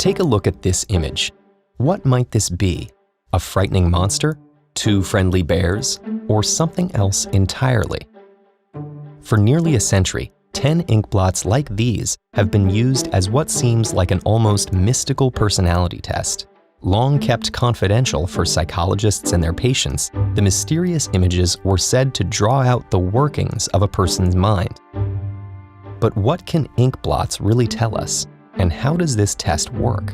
Take a look at this image. What might this be? A frightening monster? 2 friendly bears? Or something else entirely? For nearly a century, 10 ink blots like these have been used as what seems like an almost mystical personality test. Long kept confidential for psychologists and their patients, the mysterious images were said to draw out the workings of a person's mind. But what can ink blots really tell us, and how does this test work?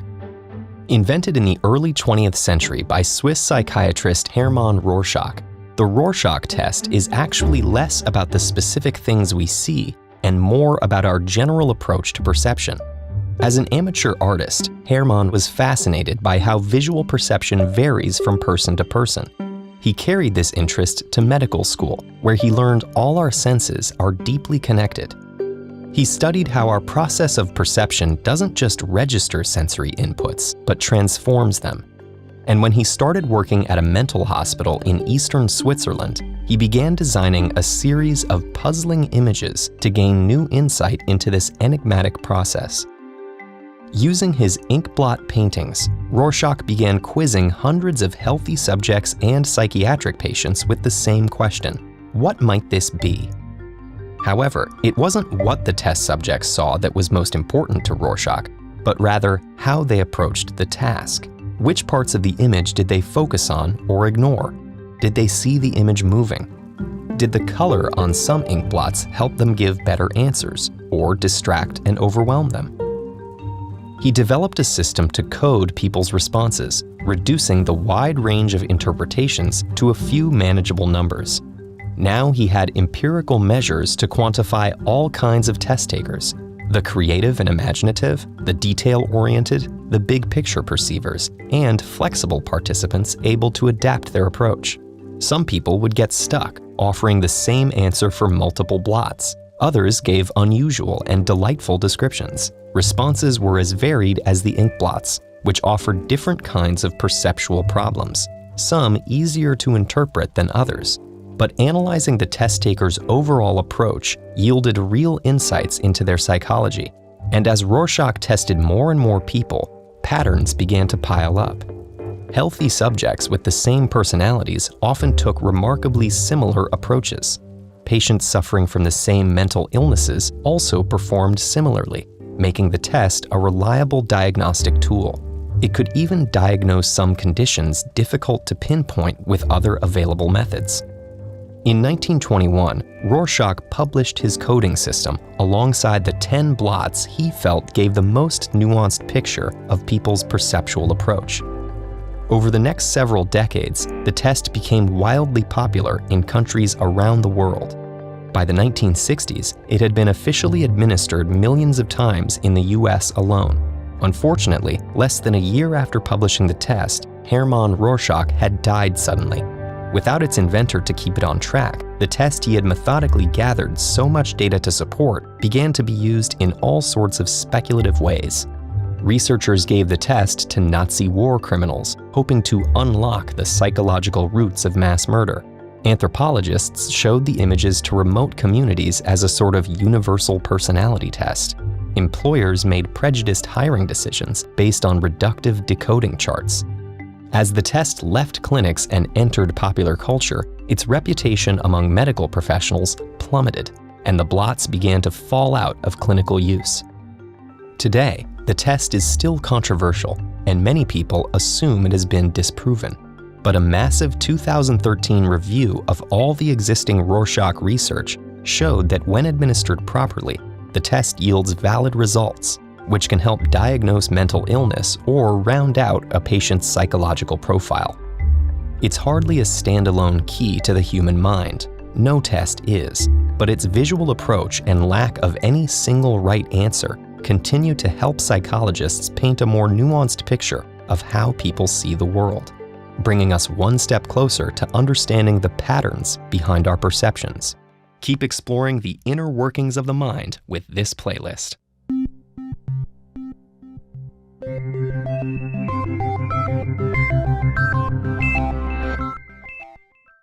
Invented in the early 20th century by Swiss psychiatrist Hermann Rorschach, the Rorschach test is actually less about the specific things we see and more about our general approach to perception. As an amateur artist, Hermann was fascinated by how visual perception varies from person to person. He carried this interest to medical school, where he learned all our senses are deeply connected. He studied how our process of perception doesn't just register sensory inputs, but transforms them. And when he started working at a mental hospital in eastern Switzerland, he began designing a series of puzzling images to gain new insight into this enigmatic process. Using his inkblot paintings, Rorschach began quizzing hundreds of healthy subjects and psychiatric patients with the same question: what might this be? However, it wasn't what the test subjects saw that was most important to Rorschach, but rather how they approached the task. Which parts of the image did they focus on or ignore? Did they see the image moving? Did the color on some ink blots help them give better answers, or distract and overwhelm them? He developed a system to code people's responses, reducing the wide range of interpretations to a few manageable numbers. Now he had empirical measures to quantify all kinds of test takers: the creative and imaginative, the detail-oriented, the big-picture perceivers, and flexible participants able to adapt their approach. Some people would get stuck, offering the same answer for multiple blots. Others gave unusual and delightful descriptions. Responses were as varied as the ink blots, which offered different kinds of perceptual problems, some easier to interpret than others. But analyzing the test taker's overall approach yielded real insights into their psychology. And as Rorschach tested more and more people, patterns began to pile up. Healthy subjects with the same personalities often took remarkably similar approaches. Patients suffering from the same mental illnesses also performed similarly, making the test a reliable diagnostic tool. It could even diagnose some conditions difficult to pinpoint with other available methods. In 1921, Rorschach published his coding system alongside the 10 blots he felt gave the most nuanced picture of people's perceptual approach. Over the next several decades, the test became wildly popular in countries around the world. By the 1960s, it had been officially administered millions of times in the US alone. Unfortunately, less than a year after publishing the test, Hermann Rorschach had died suddenly. Without its inventor to keep it on track, the test he had methodically gathered so much data to support began to be used in all sorts of speculative ways. Researchers gave the test to Nazi war criminals, hoping to unlock the psychological roots of mass murder. Anthropologists showed the images to remote communities as a sort of universal personality test. Employers made prejudiced hiring decisions based on reductive decoding charts. As the test left clinics and entered popular culture, its reputation among medical professionals plummeted, and the blots began to fall out of clinical use. Today, the test is still controversial, and many people assume it has been disproven. But a massive 2013 review of all the existing Rorschach research showed that when administered properly, the test yields valid results, which can help diagnose mental illness or round out a patient's psychological profile. It's hardly a standalone key to the human mind. No test is, but its visual approach and lack of any single right answer continue to help psychologists paint a more nuanced picture of how people see the world, bringing us one step closer to understanding the patterns behind our perceptions. Keep exploring the inner workings of the mind with this playlist.